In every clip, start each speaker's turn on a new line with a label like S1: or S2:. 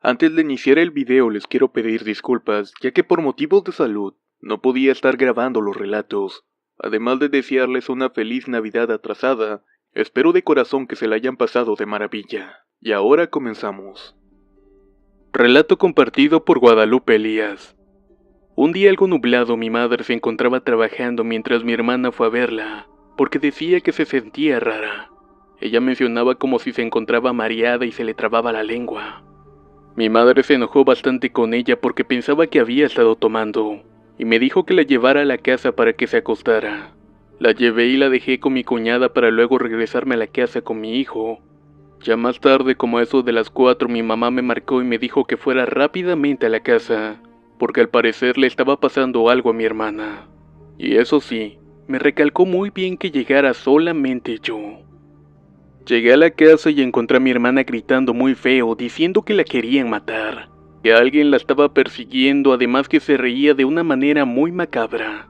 S1: Antes de iniciar el video les quiero pedir disculpas, ya que por motivos de salud no podía estar grabando los relatos. Además de desearles una feliz Navidad atrasada, espero de corazón que se la hayan pasado de maravilla. Y ahora comenzamos. Relato compartido por Guadalupe Elías. Un día algo nublado mi madre se encontraba trabajando mientras mi hermana fue a verla, porque decía que se sentía rara. Ella mencionaba como si se encontraba mareada y se le trababa la lengua. Mi madre se enojó bastante con ella porque pensaba que había estado tomando, y me dijo que la llevara a la casa para que se acostara. La llevé y la dejé con mi cuñada para luego regresarme a la casa con mi hijo. Ya más tarde, como a eso de las 4, mi mamá me marcó y me dijo que fuera rápidamente a la casa, porque al parecer le estaba pasando algo a mi hermana. Y eso sí, me recalcó muy bien que llegara solamente yo. Llegué a la casa y encontré a mi hermana gritando muy feo, diciendo que la querían matar, que alguien la estaba persiguiendo, además que se reía de una manera muy macabra.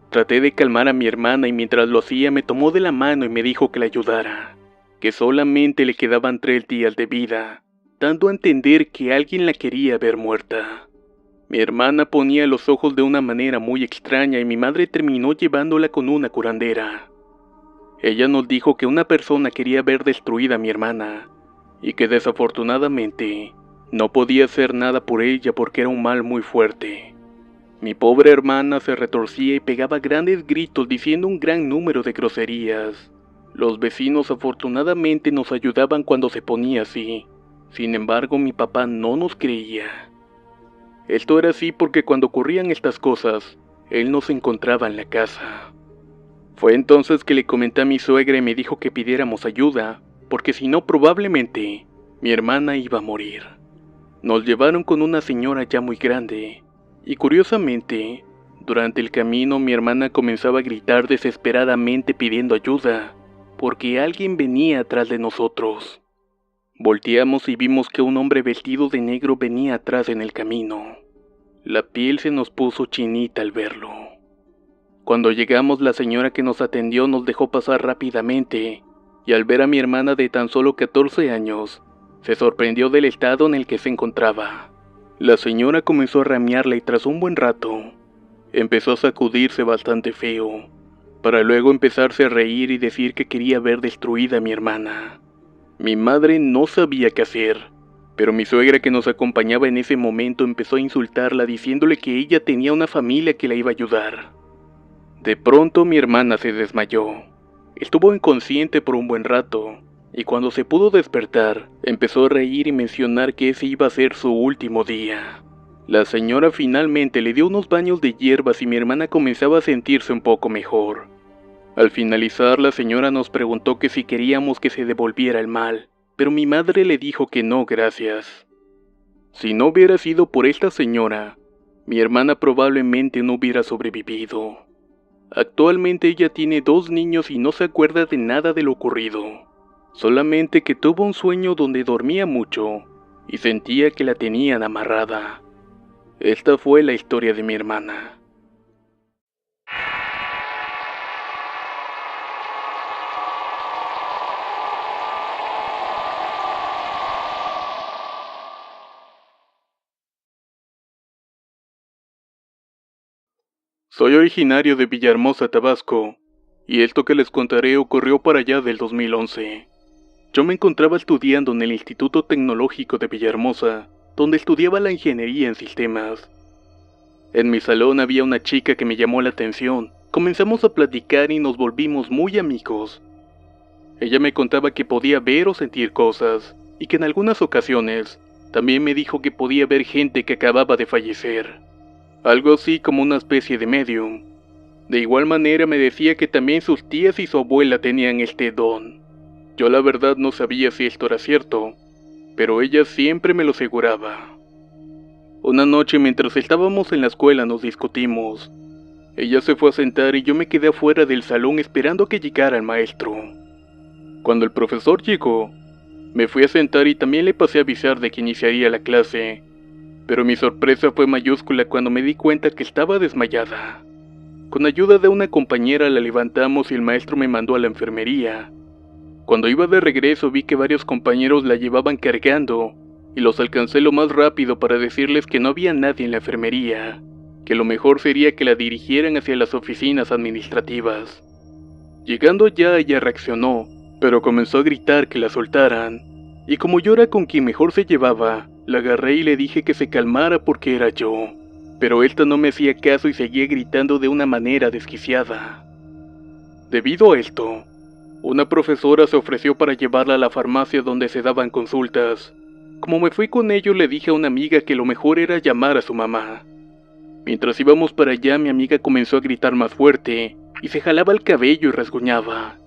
S1: Traté de calmar a mi hermana y mientras lo hacía me tomó de la mano y me dijo que la ayudara, que solamente le quedaban 3 días de vida, dando a entender que alguien la quería ver muerta. Mi hermana ponía los ojos de una manera muy extraña y mi madre terminó llevándola con una curandera. Ella nos dijo que una persona quería ver destruida a mi hermana, y que desafortunadamente no podía hacer nada por ella porque era un mal muy fuerte. Mi pobre hermana se retorcía y pegaba grandes gritos diciendo un gran número de groserías. Los vecinos afortunadamente nos ayudaban cuando se ponía así, sin embargo mi papá no nos creía. Esto era así porque cuando ocurrían estas cosas, él no se encontraba en la casa. Fue entonces que le comenté a mi suegra y me dijo que pidiéramos ayuda, porque si no probablemente mi hermana iba a morir. Nos llevaron con una señora ya muy grande, y curiosamente, durante el camino mi hermana comenzaba a gritar desesperadamente pidiendo ayuda, porque alguien venía atrás de nosotros. Volteamos y vimos que un hombre vestido de negro venía atrás en el camino. La piel se nos puso chinita al verlo. Cuando llegamos, la señora que nos atendió nos dejó pasar rápidamente, y al ver a mi hermana de tan solo 14 años, se sorprendió del estado en el que se encontraba. La señora comenzó a ramearla y tras un buen rato, empezó a sacudirse bastante feo, para luego empezarse a reír y decir que quería ver destruida a mi hermana. Mi madre no sabía qué hacer, pero mi suegra que nos acompañaba en ese momento empezó a insultarla diciéndole que ella tenía una familia que la iba a ayudar. De pronto mi hermana se desmayó. Estuvo inconsciente por un buen rato, y cuando se pudo despertar, empezó a reír y mencionar que ese iba a ser su último día. La señora finalmente le dio unos baños de hierbas y mi hermana comenzaba a sentirse un poco mejor. Al finalizar, la señora nos preguntó que si queríamos que se devolviera el mal, pero mi madre le dijo que no, gracias. Si no hubiera sido por esta señora, mi hermana probablemente no hubiera sobrevivido. Actualmente ella tiene 2 niños y no se acuerda de nada de lo ocurrido. Solamente que tuvo un sueño donde dormía mucho y sentía que la tenían amarrada. Esta fue la historia de mi hermana. Soy originario de Villahermosa, Tabasco, y esto que les contaré ocurrió para allá del 2011. Yo me encontraba estudiando en el Instituto Tecnológico de Villahermosa, donde estudiaba la ingeniería en sistemas. En mi salón había una chica que me llamó la atención. Comenzamos a platicar y nos volvimos muy amigos. Ella me contaba que podía ver o sentir cosas, y que en algunas ocasiones también me dijo que podía ver gente que acababa de fallecer. Algo así como una especie de medium. De igual manera me decía que también sus tías y su abuela tenían este don. Yo la verdad no sabía si esto era cierto, pero ella siempre me lo aseguraba. Una noche mientras estábamos en la escuela nos discutimos. Ella se fue a sentar y yo me quedé afuera del salón esperando que llegara el maestro. Cuando el profesor llegó, me fui a sentar y también le pasé a avisar de que iniciaría la clase. Pero mi sorpresa fue mayúscula cuando me di cuenta que estaba desmayada. Con ayuda de una compañera la levantamos y el maestro me mandó a la enfermería. Cuando iba de regreso vi que varios compañeros la llevaban cargando y los alcancé lo más rápido para decirles que no había nadie en la enfermería, que lo mejor sería que la dirigieran hacia las oficinas administrativas. Llegando allá, ella reaccionó, pero comenzó a gritar que la soltaran, y como yo era con quien mejor se llevaba, la agarré y le dije que se calmara porque era yo, pero esta no me hacía caso y seguía gritando de una manera desquiciada. Debido a esto, una profesora se ofreció para llevarla a la farmacia donde se daban consultas. Como me fui con ellos, le dije a una amiga que lo mejor era llamar a su mamá. Mientras íbamos para allá, mi amiga comenzó a gritar más fuerte, y se jalaba el cabello y rasguñaba.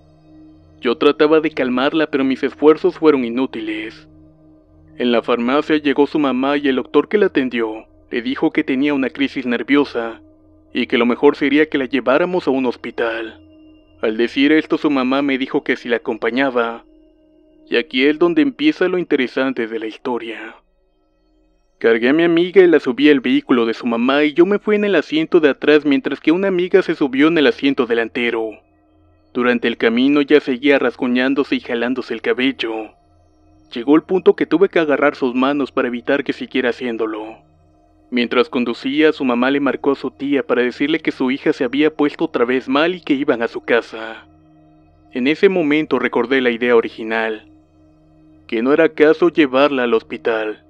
S1: Yo trataba de calmarla, pero mis esfuerzos fueron inútiles. En la farmacia llegó su mamá y el doctor que la atendió le dijo que tenía una crisis nerviosa, y que lo mejor sería que la lleváramos a un hospital. Al decir esto, su mamá me dijo que si la acompañaba, y aquí es donde empieza lo interesante de la historia. Cargué a mi amiga y la subí al vehículo de su mamá y yo me fui en el asiento de atrás mientras que una amiga se subió en el asiento delantero. Durante el camino ya seguía rasguñándose y jalándose el cabello. Llegó el punto que tuve que agarrar sus manos para evitar que siguiera haciéndolo. Mientras conducía, su mamá le marcó a su tía para decirle que su hija se había puesto otra vez mal y que iban a su casa. En ese momento recordé la idea original, que no era caso llevarla al hospital.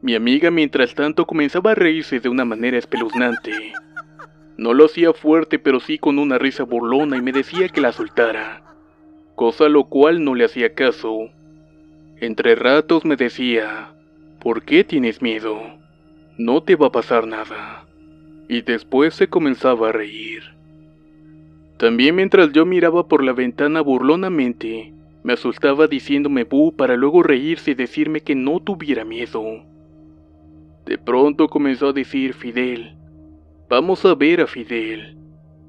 S1: Mi amiga mientras tanto comenzaba a reírse de una manera espeluznante. No lo hacía fuerte, pero sí con una risa burlona y me decía que la soltara, cosa a lo cual no le hacía caso. Entre ratos me decía, ¿por qué tienes miedo? No te va a pasar nada. Y después se comenzaba a reír. También mientras yo miraba por la ventana burlonamente, me asustaba diciéndome bu para luego reírse y decirme que no tuviera miedo. De pronto comenzó a decir Fidel, vamos a ver a Fidel,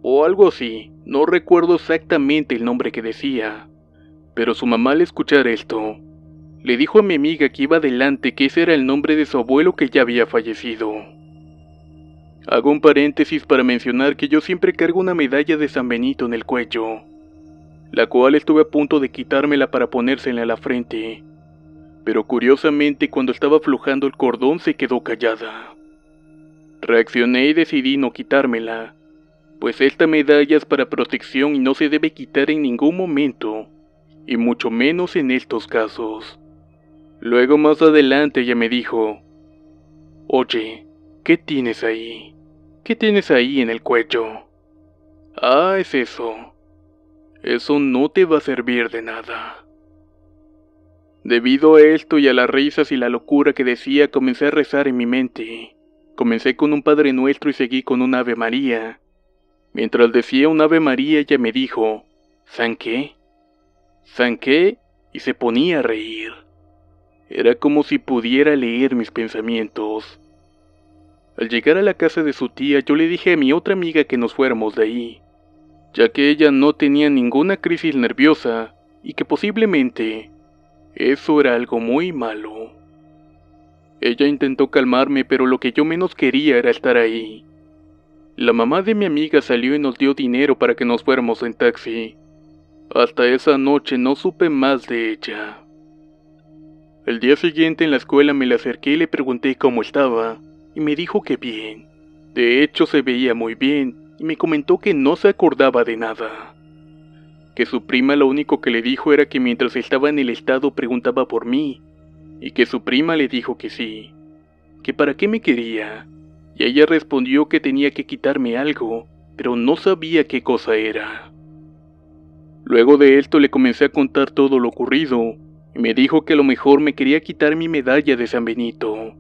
S1: o algo así, no recuerdo exactamente el nombre que decía, pero su mamá al escuchar esto, le dijo a mi amiga que iba adelante que ese era el nombre de su abuelo que ya había fallecido. Hago un paréntesis para mencionar que yo siempre cargo una medalla de San Benito en el cuello, la cual estuve a punto de quitármela para ponérsela a la frente, pero curiosamente cuando estaba aflojando el cordón se quedó callada. Reaccioné y decidí no quitármela, pues esta medalla es para protección y no se debe quitar en ningún momento, y mucho menos en estos casos. Luego más adelante ella me dijo, oye, ¿qué tienes ahí? ¿Qué tienes ahí en el cuello? Ah, es eso. Eso no te va a servir de nada. Debido a esto y a las risas y la locura que decía, comencé a rezar en mi mente. Comencé con un Padre Nuestro y seguí con un Ave María. Mientras decía un Ave María, ella me dijo, ¿San qué? ¿San qué? Y se ponía a reír. Era como si pudiera leer mis pensamientos. Al llegar a la casa de su tía, yo le dije a mi otra amiga que nos fuéramos de ahí, ya que ella no tenía ninguna crisis nerviosa y que posiblemente eso era algo muy malo. Ella intentó calmarme, pero lo que yo menos quería era estar ahí. La mamá de mi amiga salió y nos dio dinero para que nos fuéramos en taxi. Hasta esa noche no supe más de ella. El día siguiente en la escuela me le acerqué y le pregunté cómo estaba, y me dijo que bien. De hecho se veía muy bien, y me comentó que no se acordaba de nada. Que su prima lo único que le dijo era que mientras estaba en el estado preguntaba por mí, y que su prima le dijo que sí, que para qué me quería, y ella respondió que tenía que quitarme algo, pero no sabía qué cosa era. Luego de esto le comencé a contar todo lo ocurrido, y me dijo que a lo mejor me quería quitar mi medalla de San Benito.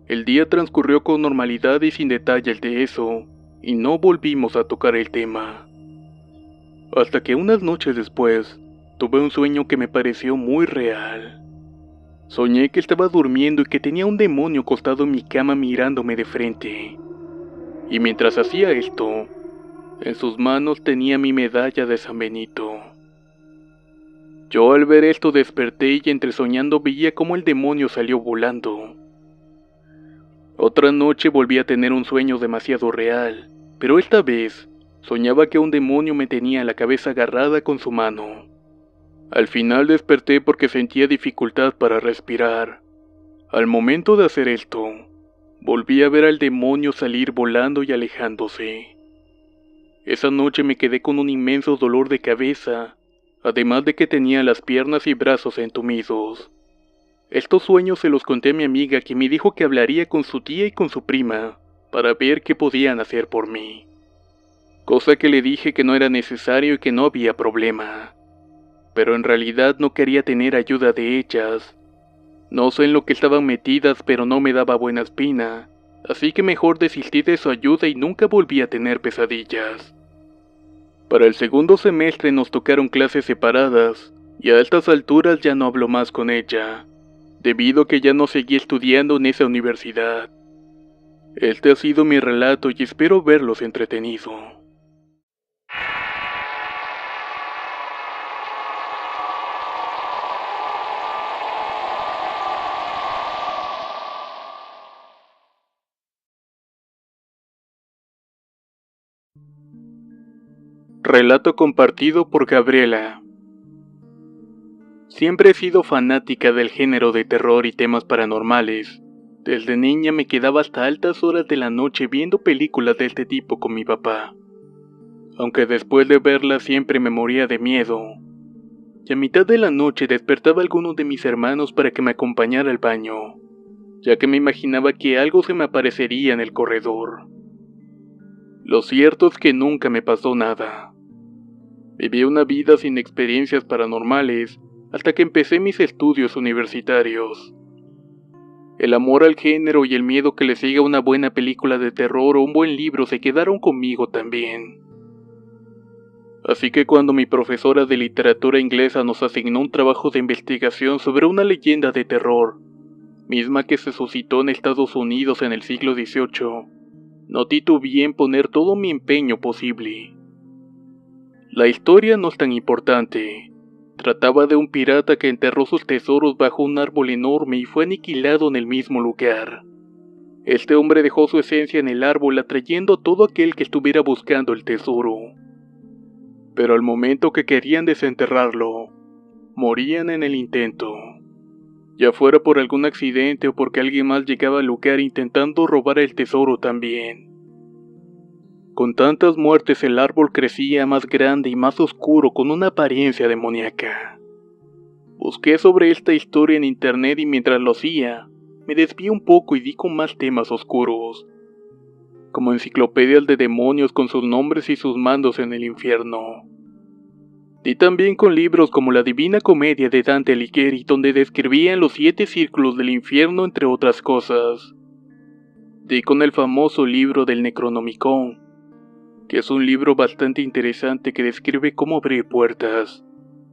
S1: El día transcurrió con normalidad y sin detalles de eso, y no volvimos a tocar el tema. Hasta que unas noches después, tuve un sueño que me pareció muy real. Soñé que estaba durmiendo y que tenía un demonio acostado en mi cama mirándome de frente. Y mientras hacía esto, en sus manos tenía mi medalla de San Benito. Yo al ver esto desperté y entre soñando veía cómo el demonio salió volando. Otra noche volví a tener un sueño demasiado real, pero esta vez soñaba que un demonio me tenía la cabeza agarrada con su mano. Al final desperté porque sentía dificultad para respirar. Al momento de hacer esto, volví a ver al demonio salir volando y alejándose. Esa noche me quedé con un inmenso dolor de cabeza, además de que tenía las piernas y brazos entumidos. Estos sueños se los conté a mi amiga, que me dijo que hablaría con su tía y con su prima para ver qué podían hacer por mí. Cosa que le dije que no era necesario y que no había problema. Pero en realidad no quería tener ayuda de ellas. No sé en lo que estaban metidas, pero no me daba buena espina, así que mejor desistí de su ayuda y nunca volví a tener pesadillas. Para el segundo semestre nos tocaron clases separadas, y a estas alturas ya no hablo más con ella, debido a que ya no seguí estudiando en esa universidad. Este ha sido mi relato y espero verlos entretenido. Relato compartido por Gabriela. Siempre he sido fanática del género de terror y temas paranormales. Desde niña me quedaba hasta altas horas de la noche viendo películas de este tipo con mi papá. Aunque después de verlas siempre me moría de miedo. Y a mitad de la noche despertaba a alguno de mis hermanos para que me acompañara al baño, ya que me imaginaba que algo se me aparecería en el corredor. Lo cierto es que nunca me pasó nada. Viví una vida sin experiencias paranormales hasta que empecé mis estudios universitarios. El amor al género y el miedo que le sigue a una buena película de terror o un buen libro se quedaron conmigo también. Así que cuando mi profesora de literatura inglesa nos asignó un trabajo de investigación sobre una leyenda de terror, misma que se suscitó en Estados Unidos en el siglo XVIII, no titubeé en poner todo mi empeño posible. La historia no es tan importante. Trataba de un pirata que enterró sus tesoros bajo un árbol enorme y fue aniquilado en el mismo lugar. Este hombre dejó su esencia en el árbol, atrayendo a todo aquel que estuviera buscando el tesoro. Pero al momento que querían desenterrarlo, morían en el intento. Ya fuera por algún accidente o porque alguien más llegaba al lugar intentando robar el tesoro también. Con tantas muertes el árbol crecía más grande y más oscuro con una apariencia demoníaca. Busqué sobre esta historia en internet y mientras lo hacía, me desvié un poco y di con más temas oscuros, como enciclopedias de demonios con sus nombres y sus mandos en el infierno. Di también con libros como La Divina Comedia de Dante Alighieri, donde describían los 7 círculos del infierno, entre otras cosas. Di con el famoso libro del Necronomicon, que es un libro bastante interesante que describe cómo abrir puertas,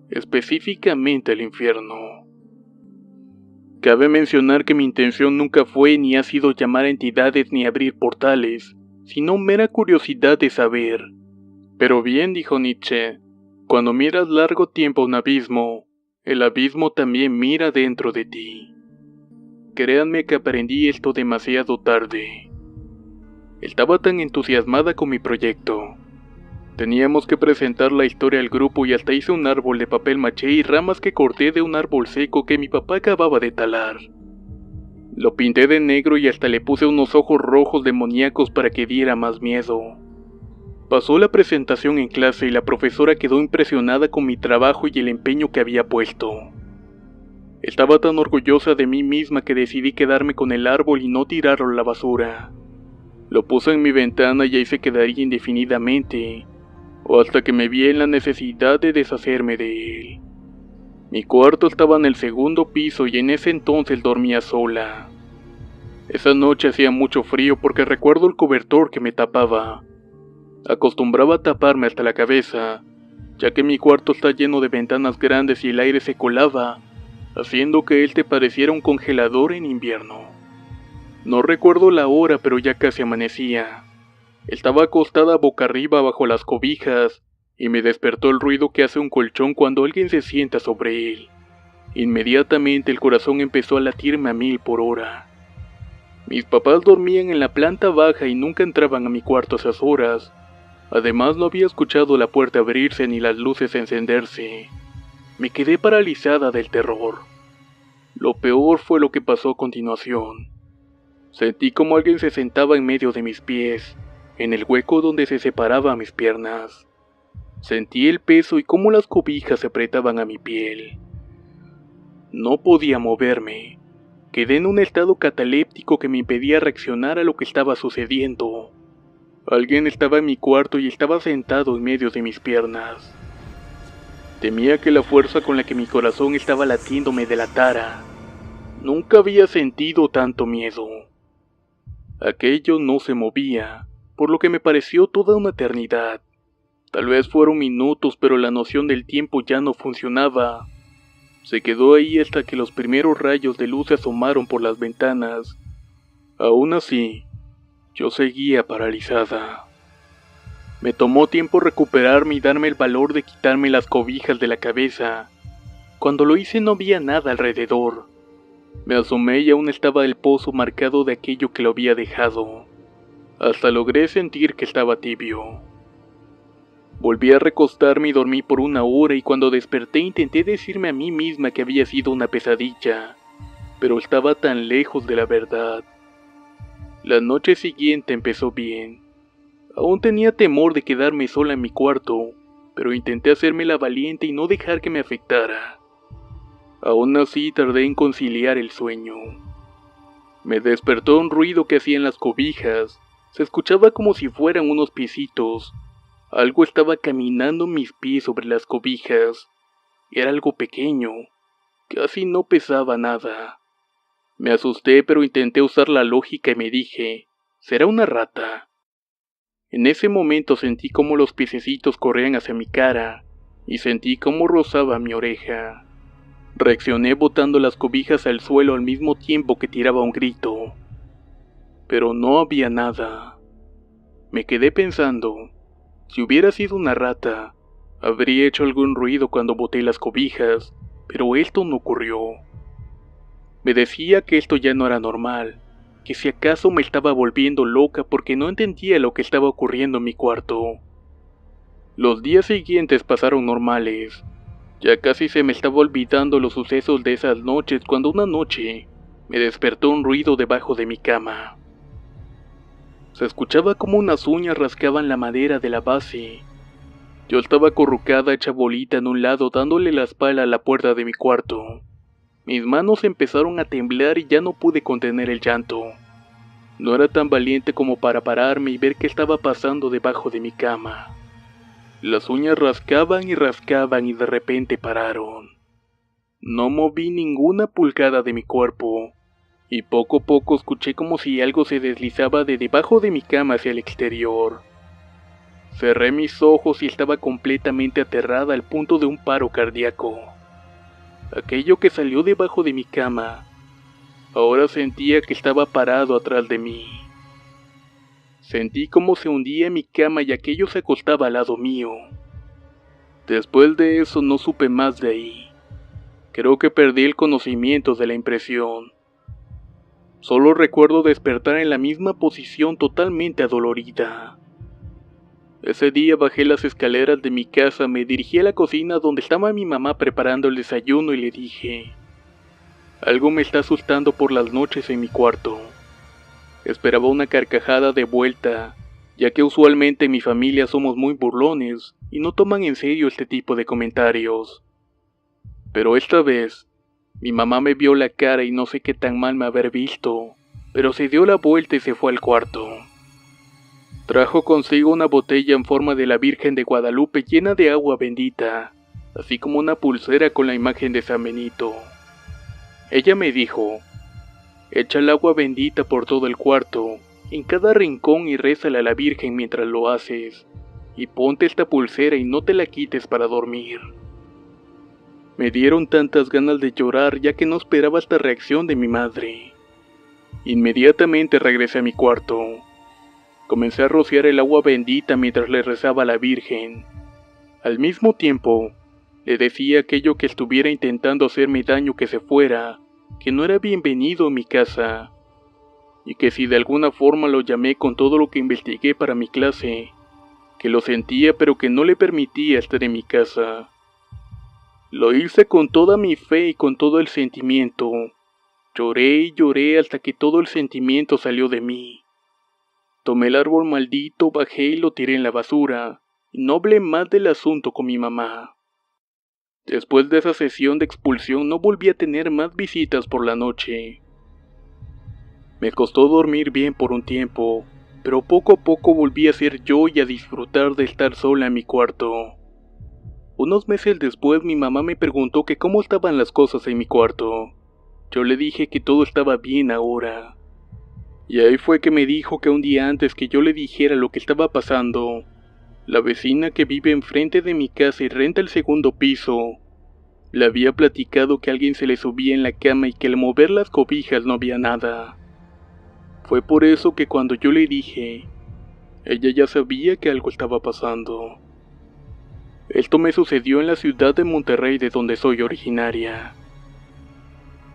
S1: específicamente al infierno. Cabe mencionar que mi intención nunca fue ni ha sido llamar a entidades ni abrir portales, sino mera curiosidad de saber. Pero bien dijo Nietzsche, cuando miras largo tiempo a un abismo, el abismo también mira dentro de ti. Créanme que aprendí esto demasiado tarde. Estaba tan entusiasmada con mi proyecto. Teníamos que presentar la historia al grupo y hasta hice un árbol de papel maché y ramas que corté de un árbol seco que mi papá acababa de talar. Lo pinté de negro y hasta le puse unos ojos rojos demoníacos para que diera más miedo. Pasó la presentación en clase y la profesora quedó impresionada con mi trabajo y el empeño que había puesto. Estaba tan orgullosa de mí misma que decidí quedarme con el árbol y no tirarlo a la basura. Lo puse en mi ventana y ahí se quedaría indefinidamente, o hasta que me vi en la necesidad de deshacerme de él. Mi cuarto estaba en el segundo piso y en ese entonces dormía sola. Esa noche hacía mucho frío porque recuerdo el cobertor que me tapaba. Acostumbraba a taparme hasta la cabeza, ya que mi cuarto está lleno de ventanas grandes y el aire se colaba, haciendo que él te pareciera un congelador en invierno. No recuerdo la hora, pero ya casi amanecía. Estaba acostada boca arriba bajo las cobijas, y me despertó el ruido que hace un colchón cuando alguien se sienta sobre él. Inmediatamente el corazón empezó a latirme a 1000 por hora. Mis papás dormían en la planta baja y nunca entraban a mi cuarto a esas horas. Además no había escuchado la puerta abrirse ni las luces encenderse. Me quedé paralizada del terror. Lo peor fue lo que pasó a continuación. Sentí como alguien se sentaba en medio de mis pies, en el hueco donde se separaban mis piernas. Sentí el peso y cómo las cobijas se apretaban a mi piel. No podía moverme. Quedé en un estado cataléptico que me impedía reaccionar a lo que estaba sucediendo. Alguien estaba en mi cuarto y estaba sentado en medio de mis piernas. Temía que la fuerza con la que mi corazón estaba latiendo me delatara. Nunca había sentido tanto miedo. Aquello no se movía, por lo que me pareció toda una eternidad. Tal vez fueron minutos, pero la noción del tiempo ya no funcionaba. Se quedó ahí hasta que los primeros rayos de luz se asomaron por las ventanas. Aún así, yo seguía paralizada. Me tomó tiempo recuperarme y darme el valor de quitarme las cobijas de la cabeza. Cuando lo hice no había nada alrededor. Me asomé y aún estaba el pozo marcado de aquello que lo había dejado. Hasta logré sentir que estaba tibio. Volví a recostarme y dormí por 1 hora y cuando desperté intenté decirme a mí misma que había sido una pesadilla, pero estaba tan lejos de la verdad. La noche siguiente empezó bien. Aún tenía temor de quedarme sola en mi cuarto, pero intenté hacerme la valiente y no dejar que me afectara. Aún así tardé en conciliar el sueño. Me despertó un ruido que hacían las cobijas. Se escuchaba como si fueran unos piecitos. Algo estaba caminando mis pies sobre las cobijas. Era algo pequeño. Casi no pesaba nada. Me asusté, pero intenté usar la lógica y me dije, ¿será una rata? En ese momento sentí como los piececitos corrían hacia mi cara y sentí cómo rozaba mi oreja. Reaccioné botando las cobijas al suelo al mismo tiempo que tiraba un grito. Pero no había nada. Me quedé pensando, si hubiera sido una rata, habría hecho algún ruido cuando boté las cobijas, pero esto no ocurrió. Me decía que esto ya no era normal, que si acaso me estaba volviendo loca porque no entendía lo que estaba ocurriendo en mi cuarto. Los días siguientes pasaron normales. Ya casi se me estaba olvidando los sucesos de esas noches cuando una noche me despertó un ruido debajo de mi cama. Se escuchaba como unas uñas rascaban la madera de la base. Yo estaba acurrucada hecha bolita en un lado dándole la espalda a la puerta de mi cuarto. Mis manos empezaron a temblar y ya no pude contener el llanto. No era tan valiente como para pararme y ver qué estaba pasando debajo de mi cama. Las uñas rascaban y de repente pararon. No moví ninguna pulgada de mi cuerpo, y poco a poco escuché como si algo se deslizaba de debajo de mi cama hacia el exterior. Cerré mis ojos y estaba completamente aterrada al punto de un paro cardíaco. Aquello que salió debajo de mi cama, ahora sentía que estaba parado atrás de mí. Sentí como se hundía en mi cama y aquello se acostaba al lado mío. Después de eso no supe más de ahí. Creo que perdí el conocimiento de la impresión. Solo recuerdo despertar en la misma posición totalmente adolorida. Ese día bajé las escaleras de mi casa, me dirigí a la cocina donde estaba mi mamá preparando el desayuno y le dije, algo me está asustando por las noches en mi cuarto. Esperaba una carcajada de vuelta, ya que usualmente en mi familia somos muy burlones y no toman en serio este tipo de comentarios. Pero esta vez, mi mamá me vio la cara y no sé qué tan mal me haber visto, pero se dio la vuelta y se fue al cuarto. Trajo consigo una botella en forma de la Virgen de Guadalupe llena de agua bendita, así como una pulsera con la imagen de San Benito. Ella me dijo, echa el agua bendita por todo el cuarto, en cada rincón y rézale a la Virgen mientras lo haces, y ponte esta pulsera y no te la quites para dormir. Me dieron tantas ganas de llorar ya que no esperaba esta reacción de mi madre. Inmediatamente regresé a mi cuarto. Comencé a rociar el agua bendita mientras le rezaba a la Virgen. Al mismo tiempo, le decía a aquello que estuviera intentando hacerme daño que se fuera, que no era bienvenido en mi casa, y que si de alguna forma lo llamé con todo lo que investigué para mi clase, que lo sentía pero que no le permitía estar en mi casa.
S2: Lo hice con toda mi fe y con todo el sentimiento. Lloré y lloré hasta que todo el sentimiento salió de mí. Tomé el árbol maldito, bajé y lo tiré en la basura, y no hablé más del asunto con mi mamá. Después de esa sesión de expulsión no volví a tener más visitas por la noche. Me costó dormir bien por un tiempo, pero poco a poco volví a ser yo y a disfrutar de estar sola en mi cuarto. Unos meses después mi mamá me preguntó que cómo estaban las cosas en mi cuarto. Yo le dije que todo estaba bien ahora. Y ahí fue que me dijo que un día antes que yo le dijera lo que estaba pasando, la vecina que vive enfrente de mi casa y renta el segundo piso, le había platicado que alguien se le subía en la cama y que al mover las cobijas no había nada. Fue por eso que cuando yo le dije, ella ya sabía que algo estaba pasando. Esto me sucedió en la ciudad de Monterrey, de donde soy originaria.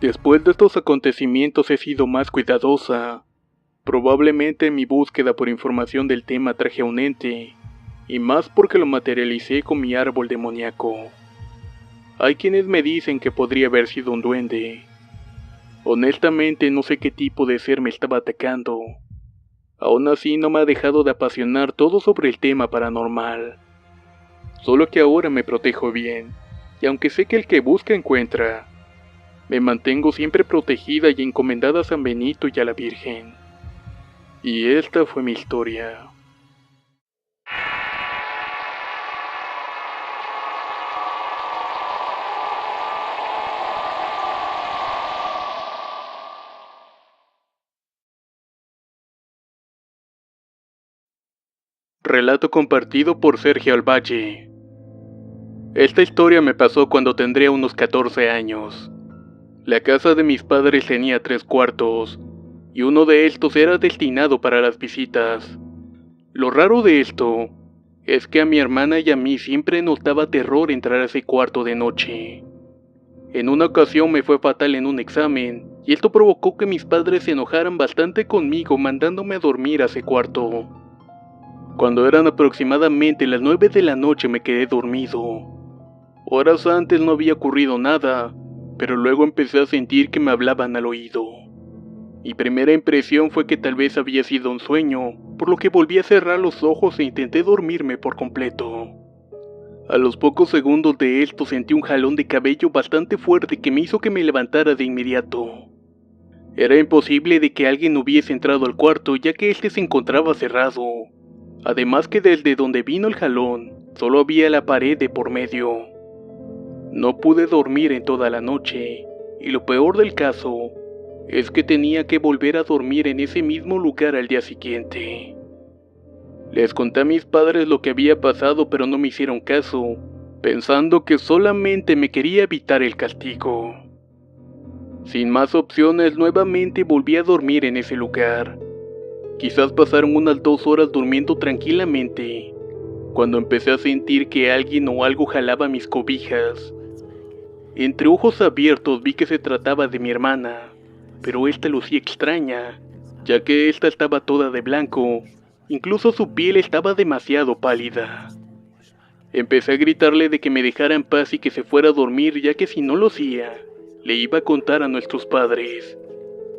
S2: Después de estos acontecimientos he sido más cuidadosa. Probablemente en mi búsqueda por información del tema traje a un ente, y más porque lo materialicé con mi árbol demoníaco. Hay quienes me dicen que podría haber sido un duende. Honestamente no sé qué tipo de ser me estaba atacando. Aún así no me ha dejado de apasionar todo sobre el tema paranormal. Solo que ahora me protejo bien, y aunque sé que el que busca encuentra, me mantengo siempre protegida y encomendada a San Benito y a la Virgen. Y esta fue mi historia. Relato compartido por Sergio Alvalle. Esta historia me pasó cuando tendría unos 14 años. La casa de mis padres tenía 3 cuartos, y uno de estos era destinado para las visitas. Lo raro de esto es que a mi hermana y a mí siempre nos daba terror entrar a ese cuarto de noche. En una ocasión me fue fatal en un examen, y esto provocó que mis padres se enojaran bastante conmigo mandándome a dormir a ese cuarto. Cuando eran aproximadamente las 9 de la noche me quedé dormido. Horas antes no había ocurrido nada, pero luego empecé a sentir que me hablaban al oído. Mi primera impresión fue que tal vez había sido un sueño, por lo que volví a cerrar los ojos e intenté dormirme por completo. A los pocos segundos de esto sentí un jalón de cabello bastante fuerte que me hizo que me levantara de inmediato. Era imposible de que alguien hubiese entrado al cuarto ya que este se encontraba cerrado. Además que desde donde vino el jalón, solo había la pared de por medio. No pude dormir en toda la noche, y lo peor del caso es que tenía que volver a dormir en ese mismo lugar al día siguiente. Les conté a mis padres lo que había pasado, pero no me hicieron caso, pensando que solamente me quería evitar el castigo. Sin más opciones, nuevamente volví a dormir en ese lugar. Quizás pasaron unas 2 horas durmiendo tranquilamente, cuando empecé a sentir que alguien o algo jalaba mis cobijas. Entre ojos abiertos vi que se trataba de mi hermana, pero esta lucía extraña, ya que esta estaba toda de blanco, incluso su piel estaba demasiado pálida. Empecé a gritarle de que me dejara en paz y que se fuera a dormir, ya que si no lo hacía, le iba a contar a nuestros padres.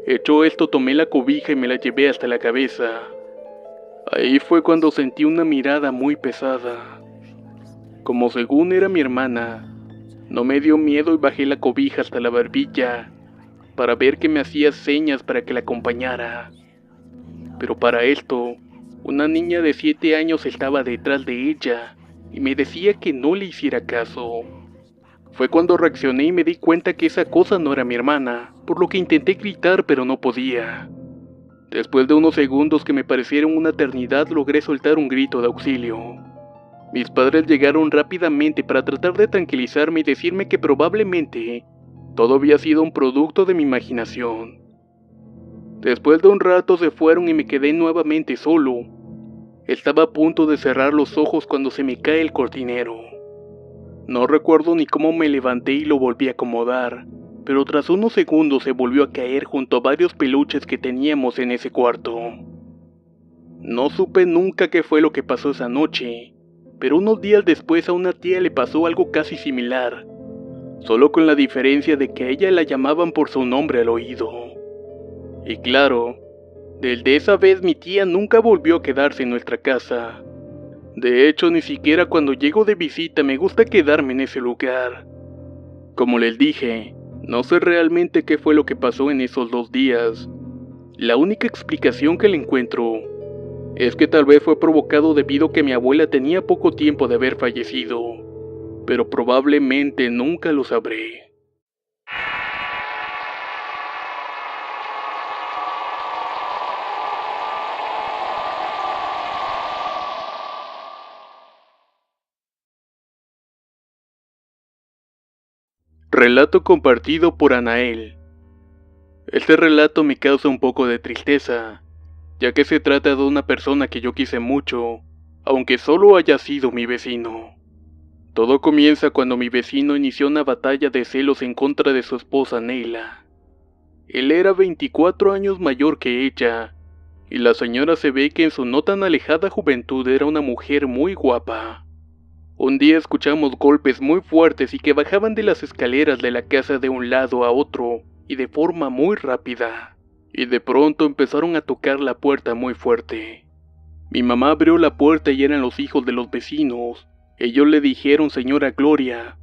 S2: Hecho esto, tomé la cobija y me la llevé hasta la cabeza. Ahí fue cuando sentí una mirada muy pesada. Como según era mi hermana, no me dio miedo y bajé la cobija hasta la barbilla, para ver que me hacía señas para que la acompañara. Pero para esto, una niña de 7 años estaba detrás de ella, y me decía que no le hiciera caso. Fue cuando reaccioné y me di cuenta que esa cosa no era mi hermana, por lo que intenté gritar pero no podía. Después de unos segundos que me parecieron una eternidad, logré soltar un grito de auxilio. Mis padres llegaron rápidamente para tratar de tranquilizarme y decirme que probablemente todo había sido un producto de mi imaginación. Después de un rato se fueron y me quedé nuevamente solo. Estaba a punto de cerrar los ojos cuando se me cae el cortinero. No recuerdo ni cómo me levanté y lo volví a acomodar, pero tras unos segundos se volvió a caer junto a varios peluches que teníamos en ese cuarto. No supe nunca qué fue lo que pasó esa noche, pero unos días después a una tía le pasó algo casi similar. solo con la diferencia de que a ella la llamaban por su nombre al oído. Y claro, desde esa vez mi tía nunca volvió a quedarse en nuestra casa. De hecho, ni siquiera cuando llego de visita me gusta quedarme en ese lugar. Como les dije, no sé realmente qué fue lo que pasó en esos 2 días. La única explicación que le encuentro es que tal vez fue provocado debido a que mi abuela tenía poco tiempo de haber fallecido, pero probablemente nunca lo sabré. Relato compartido por Anael. Este relato me causa un poco de tristeza, ya que se trata de una persona que yo quise mucho, aunque solo haya sido mi vecino. Todo comienza cuando mi vecino inició una batalla de celos en contra de su esposa Neila. Él era 24 años mayor que ella, y la señora se ve que en su no tan alejada juventud era una mujer muy guapa. Un día escuchamos golpes muy fuertes y que bajaban de las escaleras de la casa de un lado a otro y de forma muy rápida. Y de pronto empezaron a tocar la puerta muy fuerte. Mi mamá abrió la puerta y eran los hijos de los vecinos. Ellos le dijeron: señora Gloria,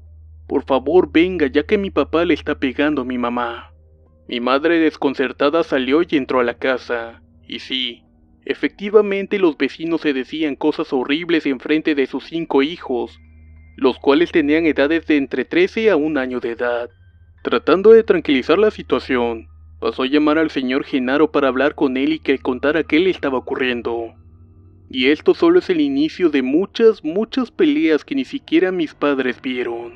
S2: por favor venga ya que mi papá le está pegando a mi mamá. Mi madre desconcertada salió y entró a la casa. Y sí, efectivamente los vecinos se decían cosas horribles en frente de sus 5 hijos, los cuales tenían edades de entre 13 a 1 año de edad. Tratando de tranquilizar la situación, pasó a llamar al señor Genaro para hablar con él y que contara qué le estaba ocurriendo. Y esto solo es el inicio de muchas peleas que ni siquiera mis padres vieron.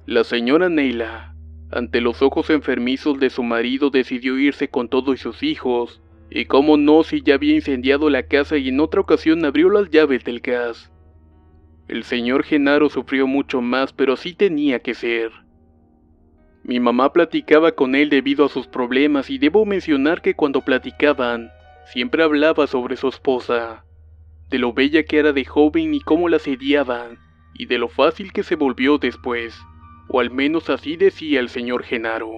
S2: La señora Neila, ante los ojos enfermizos de su marido, decidió irse con todos sus hijos. Y cómo no, si ya había incendiado la casa y en otra ocasión abrió las llaves del gas. El señor Genaro sufrió mucho más, pero así tenía que ser. Mi mamá platicaba con él debido a sus problemas y debo mencionar que cuando platicaban, siempre hablaba sobre su esposa, de lo bella que era de joven y cómo la asediaban, y de lo fácil que se volvió después, o al menos así decía el señor Genaro.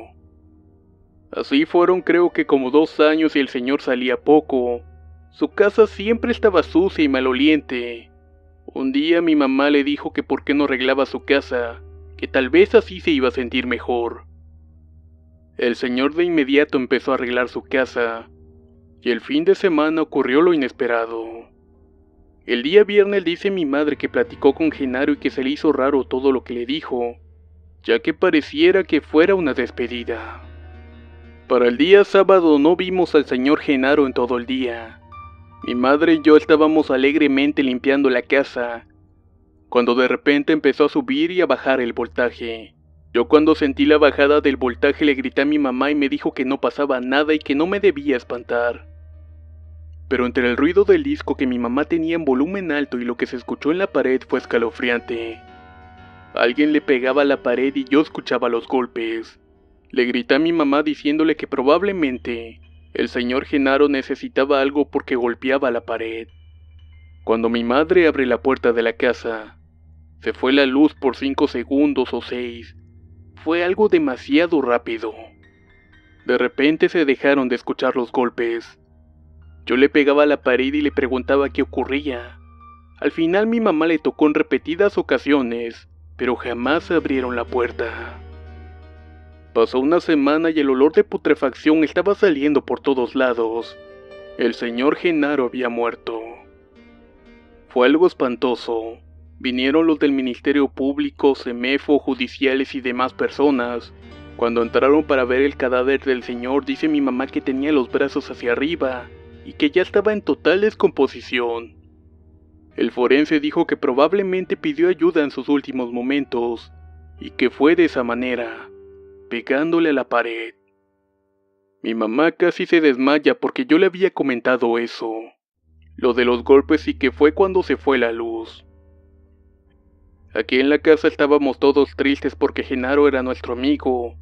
S2: Así fueron creo que como 2 años y el señor salía poco. Su casa siempre estaba sucia y maloliente. Un día mi mamá le dijo que por qué no arreglaba su casa, que tal vez así se iba a sentir mejor. El señor de inmediato empezó a arreglar su casa, y el fin de semana ocurrió lo inesperado. El día viernes dice mi madre que platicó con Genaro y que se le hizo raro todo lo que le dijo, ya que pareciera que fuera una despedida. Para el día sábado no vimos al señor Genaro en todo el día. Mi madre y yo estábamos alegremente limpiando la casa, cuando de repente empezó a subir y a bajar el voltaje. Yo cuando sentí la bajada del voltaje le grité a mi mamá y me dijo que no pasaba nada y que no me debía espantar. Pero entre el ruido del disco que mi mamá tenía en volumen alto y lo que se escuchó en la pared fue escalofriante. Alguien le pegaba a la pared y yo escuchaba los golpes. Le grité a mi mamá diciéndole que probablemente el señor Genaro necesitaba algo porque golpeaba la pared. Cuando mi madre abre la puerta de la casa, se fue la luz por 5 segundos o 6. Fue algo demasiado rápido. De repente se dejaron de escuchar los golpes. Yo le pegaba a la pared y le preguntaba qué ocurría. Al final mi mamá le tocó en repetidas ocasiones, pero jamás abrieron la puerta. Pasó una semana y el olor de putrefacción estaba saliendo por todos lados. El señor Genaro había muerto. Fue algo espantoso. Vinieron los del Ministerio Público, CEMEFO, judiciales y demás personas. Cuando entraron para ver el cadáver del señor, dice mi mamá que tenía los brazos hacia arriba y que ya estaba en total descomposición. El forense dijo que probablemente pidió ayuda en sus últimos momentos y que fue de esa manera, pegándole a la pared. Mi mamá casi se desmaya porque yo le había comentado eso. Lo de los golpes sí que fue cuando se fue la luz. Aquí en la casa estábamos todos tristes porque Genaro era nuestro amigo.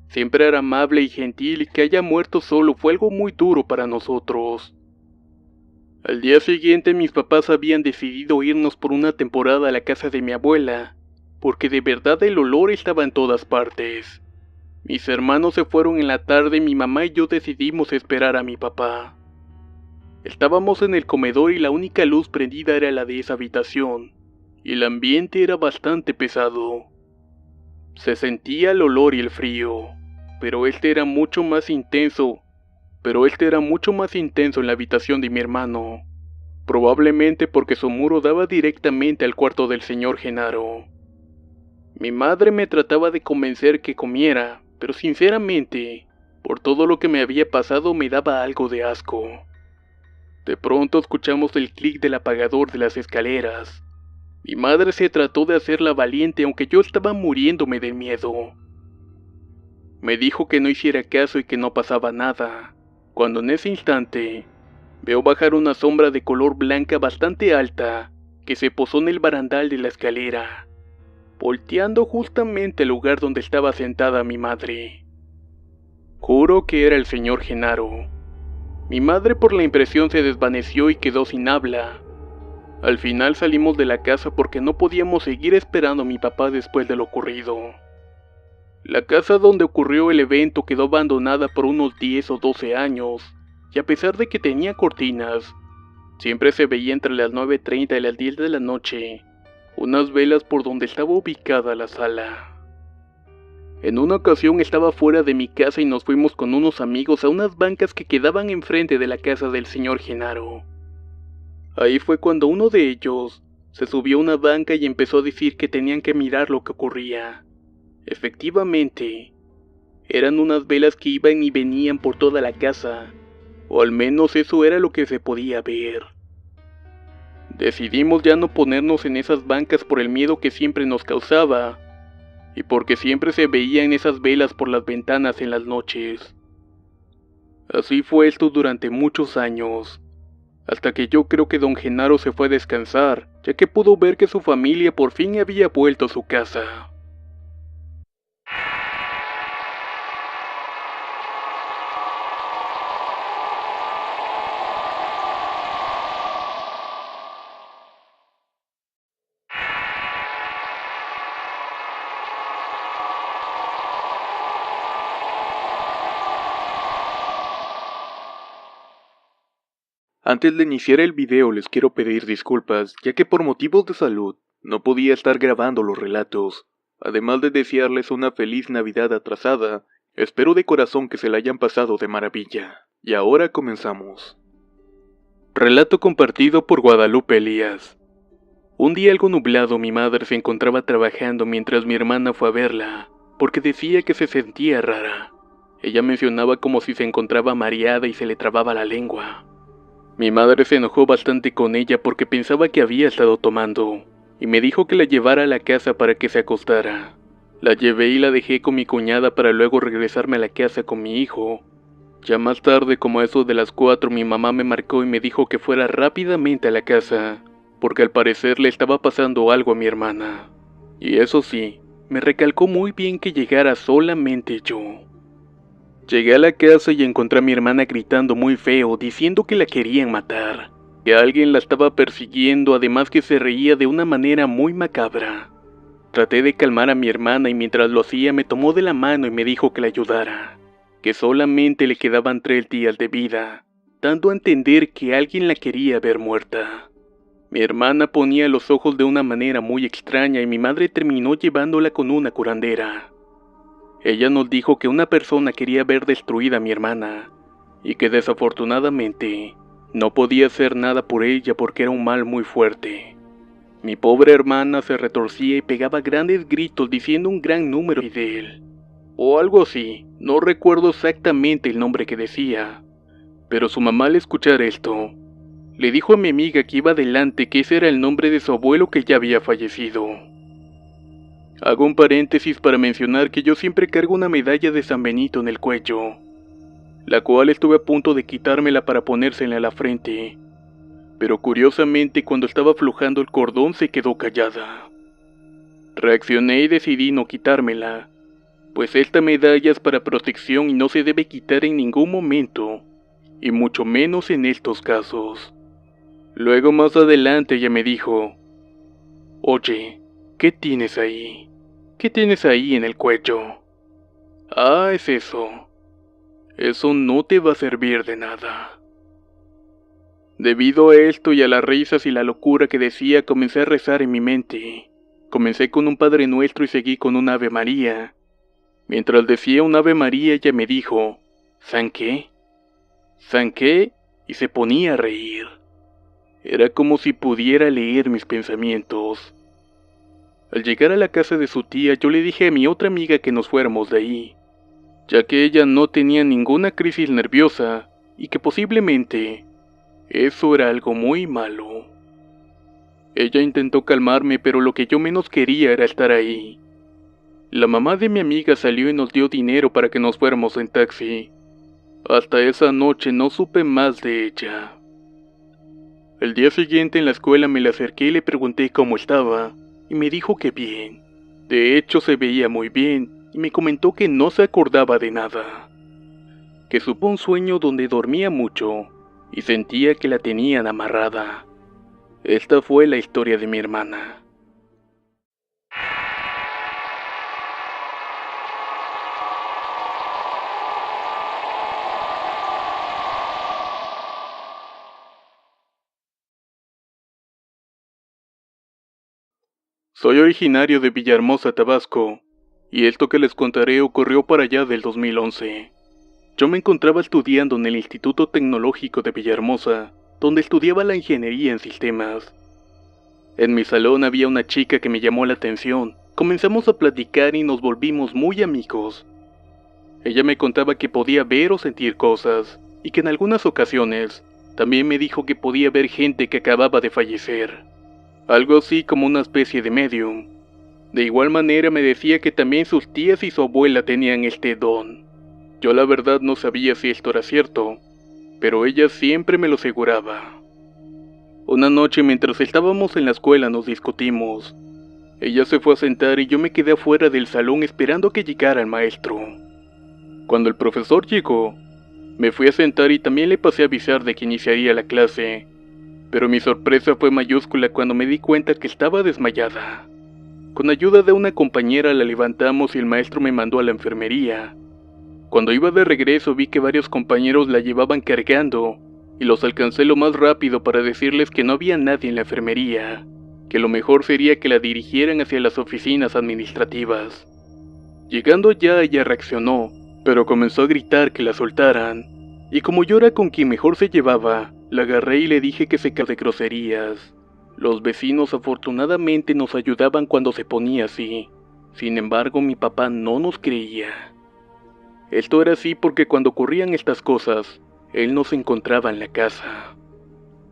S2: Siempre era amable y gentil y que haya muerto solo fue algo muy duro para nosotros. Al día siguiente mis papás habían decidido irnos por una temporada a la casa de mi abuela, porque de verdad el olor estaba en todas partes. Mis hermanos se fueron en la tarde y mi mamá y yo decidimos esperar a mi papá. Estábamos en el comedor y la única luz prendida era la de esa habitación, y el ambiente era bastante pesado. Se sentía el olor y el frío, pero este era mucho más intenso en la habitación de mi hermano, probablemente porque su muro daba directamente al cuarto del señor Genaro. Mi madre me trataba de convencer que comiera, pero sinceramente, por todo lo que me había pasado me daba algo de asco. De pronto escuchamos el clic del apagador de las escaleras. Mi madre se trató de hacerla valiente aunque yo estaba muriéndome de miedo. Me dijo que no hiciera caso y que no pasaba nada, cuando en ese instante veo bajar una sombra de color blanca bastante alta que se posó en el barandal de la escalera, volteando justamente al lugar donde estaba sentada mi madre. Juro que era el señor Genaro. Mi madre por la impresión se desvaneció y quedó sin habla. Al final salimos de la casa porque no podíamos seguir esperando a mi papá después de lo ocurrido. La casa donde ocurrió el evento quedó abandonada por unos 10 o 12 años, y a pesar de que tenía cortinas, siempre se veía entre las 9:30 y las 10 de la noche unas velas por donde estaba ubicada la sala. En una ocasión estaba fuera de mi casa y nos fuimos con unos amigos a unas bancas que quedaban enfrente de la casa del señor Genaro. Ahí fue cuando uno de ellos se subió a una banca y empezó a decir que tenían que mirar lo que ocurría. Efectivamente, eran unas velas que iban y venían por toda la casa, o al menos eso era lo que se podía ver. Decidimos ya no ponernos en esas bancas por el miedo que siempre nos causaba, y porque siempre se veían esas velas por las ventanas en las noches. Así fue esto durante muchos años, hasta que yo creo que don Genaro se fue a descansar, ya que pudo ver que su familia por fin había vuelto a su casa.
S1: Antes de iniciar el video les quiero pedir disculpas, ya que por motivos de salud no podía estar grabando los relatos. Además de desearles una feliz Navidad atrasada, espero de corazón que se la hayan pasado de maravilla. Y ahora comenzamos.
S2: Relato compartido por Guadalupe Elías. Un día algo nublado, mi madre se encontraba trabajando mientras mi hermana fue a verla, porque decía que se sentía rara. Ella mencionaba como si se encontraba mareada y se le trababa la lengua. Mi madre se enojó bastante con ella porque pensaba que había estado tomando, y me dijo que la llevara a la casa para que se acostara. La llevé y la dejé con mi cuñada para luego regresarme a la casa con mi hijo. Ya más tarde, como a eso de las 4, mi mamá me marcó y me dijo que fuera rápidamente a la casa, porque al parecer le estaba pasando algo a mi hermana. Y eso sí, me recalcó muy bien que llegara solamente yo. Llegué a la casa y encontré a mi hermana gritando muy feo, diciendo que la querían matar, que alguien la estaba persiguiendo, además que se reía de una manera muy macabra. Traté de calmar a mi hermana y mientras lo hacía me tomó de la mano y me dijo que la ayudara, que solamente le quedaban 3 días de vida, dando a entender que alguien la quería ver muerta. Mi hermana ponía los ojos de una manera muy extraña y mi madre terminó llevándola con una curandera. Ella nos dijo que una persona quería ver destruida a mi hermana, y que desafortunadamente no podía hacer nada por ella porque era un mal muy fuerte. Mi pobre hermana se retorcía y pegaba grandes gritos diciendo un gran número de él, o algo así, no recuerdo exactamente el nombre que decía, pero su mamá al escuchar esto, le dijo a mi amiga que iba adelante que ese era el nombre de su abuelo que ya había fallecido. Hago un paréntesis para mencionar que yo siempre cargo una medalla de San Benito en el cuello, la cual estuve a punto de quitármela para ponérsela a la frente, pero curiosamente cuando estaba aflojando el cordón se quedó callada. Reaccioné y decidí no quitármela, pues esta medalla es para protección y no se debe quitar en ningún momento, y mucho menos en estos casos. Luego más adelante ella me dijo, «Oye, ¿Qué tienes ahí? ¿Qué tienes ahí en el cuello? Ah, es eso. Eso no te va a servir de nada. Debido a esto y a las risas y la locura que decía, comencé a rezar en mi mente. Comencé con un Padre Nuestro y seguí con un Ave María. Mientras decía un Ave María, ella me dijo, ¿San qué? ¿San qué? Y se ponía a reír. Era como si pudiera leer mis pensamientos. Al llegar a la casa de su tía, yo le dije a mi otra amiga que nos fuéramos de ahí, ya que ella no tenía ninguna crisis nerviosa y que posiblemente eso era algo muy malo. Ella intentó calmarme, pero lo que yo menos quería era estar ahí. La mamá de mi amiga salió y nos dio dinero para que nos fuéramos en taxi. Hasta esa noche no supe más de ella. El día siguiente en la escuela me le acerqué y le pregunté cómo estaba, y me dijo que bien. De hecho se veía muy bien, y me comentó que no se acordaba de nada. Que supo un sueño donde dormía mucho, y sentía que la tenían amarrada. Esta fue la historia de mi hermana. Soy originario de Villahermosa, Tabasco, y esto que les contaré ocurrió para allá del 2011. Yo me encontraba estudiando en el Instituto Tecnológico de Villahermosa, donde estudiaba la ingeniería en sistemas. En mi salón había una chica que me llamó la atención. Comenzamos a platicar y nos volvimos muy amigos. Ella me contaba que podía ver o sentir cosas, y que en algunas ocasiones también me dijo que podía ver gente que acababa de fallecer. Algo así como una especie de medium. De igual manera me decía que también sus tías y su abuela tenían este don. Yo la verdad no sabía si esto era cierto, pero ella siempre me lo aseguraba. Una noche mientras estábamos en la escuela nos discutimos. Ella se fue a sentar y yo me quedé afuera del salón esperando a que llegara el maestro. Cuando el profesor llegó, me fui a sentar y también le pasé a avisar de que iniciaría la clase. Pero mi sorpresa fue mayúscula cuando me di cuenta que estaba desmayada. Con ayuda de una compañera la levantamos y el maestro me mandó a la enfermería. Cuando iba de regreso vi que varios compañeros la llevaban cargando y los alcancé lo más rápido para decirles que no había nadie en la enfermería, que lo mejor sería que la dirigieran hacia las oficinas administrativas. Llegando ya ella reaccionó, pero comenzó a gritar que la soltaran, y como yo era con quien mejor se llevaba, la agarré y le dije que se callara de groserías. Los vecinos afortunadamente nos ayudaban cuando se ponía así. Sin embargo, mi papá no nos creía. Esto era así porque cuando ocurrían estas cosas, él no se encontraba en la casa.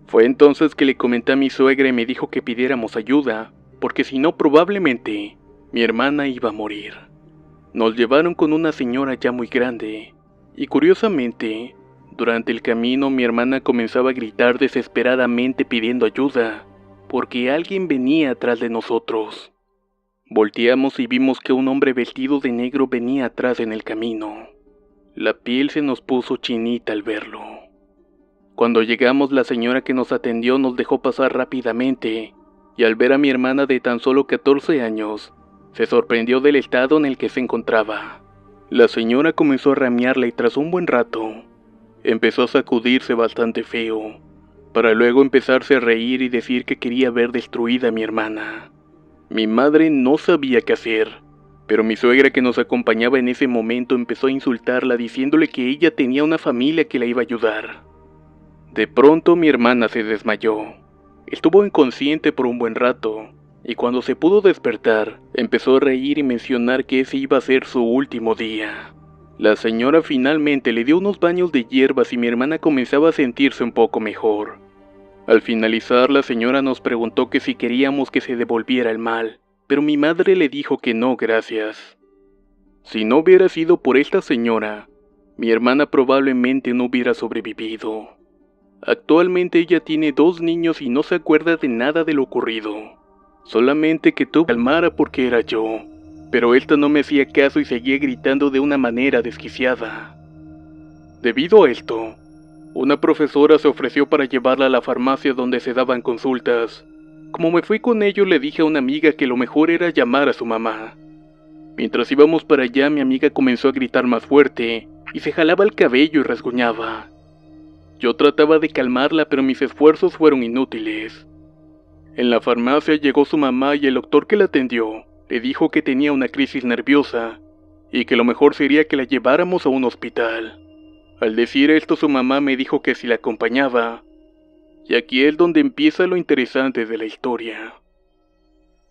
S2: Fue entonces que le comenté a mi suegra y me dijo que pidiéramos ayuda, porque si no probablemente mi hermana iba a morir. Nos llevaron con una señora ya muy grande, y curiosamente, durante el camino mi hermana comenzaba a gritar desesperadamente pidiendo ayuda, porque alguien venía atrás de nosotros. Volteamos y vimos que un hombre vestido de negro venía atrás en el camino. La piel se nos puso chinita al verlo. Cuando llegamos, la señora que nos atendió nos dejó pasar rápidamente, y al ver a mi hermana de tan solo 14 años, se sorprendió del estado en el que se encontraba. La señora comenzó a ramearla y tras un buen rato, empezó a sacudirse bastante feo, para luego empezarse a reír y decir que quería ver destruida a mi hermana. Mi madre no sabía qué hacer, pero mi suegra que nos acompañaba en ese momento empezó a insultarla diciéndole que ella tenía una familia que la iba a ayudar. De pronto mi hermana se desmayó. Estuvo inconsciente por un buen rato, y cuando se pudo despertar, empezó a reír y mencionar que ese iba a ser su último día. La señora finalmente le dio unos baños de hierbas y mi hermana comenzaba a sentirse un poco mejor. Al finalizar, la señora nos preguntó que si queríamos que se devolviera el mal, pero mi madre le dijo que no, gracias. Si no hubiera sido por esta señora, mi hermana probablemente no hubiera sobrevivido. Actualmente ella tiene 2 niños y no se acuerda de nada de lo ocurrido. Solamente que tuvo que calmara porque era yo, pero esta no me hacía caso y seguía gritando de una manera desquiciada. Debido a esto, una profesora se ofreció para llevarla a la farmacia donde se daban consultas, Como me fui con ellos, le dije a una amiga que lo mejor era llamar a su mamá. Mientras íbamos para allá, mi amiga comenzó a gritar más fuerte y se jalaba el cabello y rasguñaba. Yo trataba de calmarla, pero mis esfuerzos fueron inútiles. En la farmacia llegó su mamá y el doctor que la atendió le dijo que tenía una crisis nerviosa y que lo mejor sería que la lleváramos a un hospital. Al decir esto, su mamá me dijo que si la acompañaba. Y aquí es donde empieza lo interesante de la historia.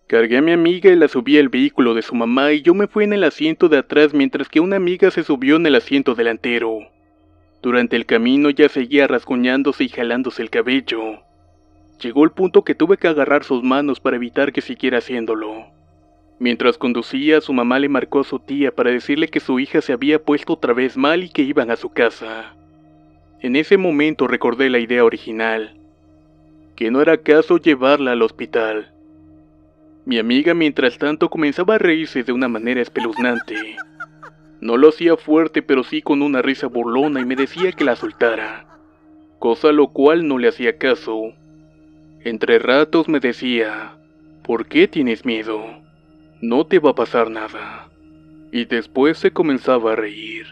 S2: Cargué a mi amiga y la subí al vehículo de su mamá y yo me fui en el asiento de atrás mientras que una amiga se subió en el asiento delantero. Durante el camino ella seguía rasguñándose y jalándose el cabello. Llegó el punto que tuve que agarrar sus manos para evitar que siguiera haciéndolo. Mientras conducía, su mamá le marcó a su tía para decirle que su hija se había puesto otra vez mal y que iban a su casa. En ese momento recordé la idea original, que no era caso llevarla al hospital. Mi amiga mientras tanto comenzaba a reírse de una manera espeluznante. No lo hacía fuerte, pero sí con una risa burlona y me decía que la soltara, cosa a lo cual no le hacía caso. Entre ratos me decía, ¿por qué tienes miedo? No te va a pasar nada. Y después se comenzaba a reír.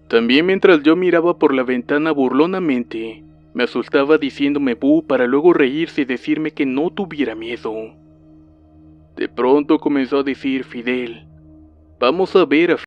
S2: También mientras yo miraba por la ventana burlonamente, me asustaba diciéndome bu para luego reírse y decirme que no tuviera miedo. De pronto comenzó a decir Fidel, vamos a ver a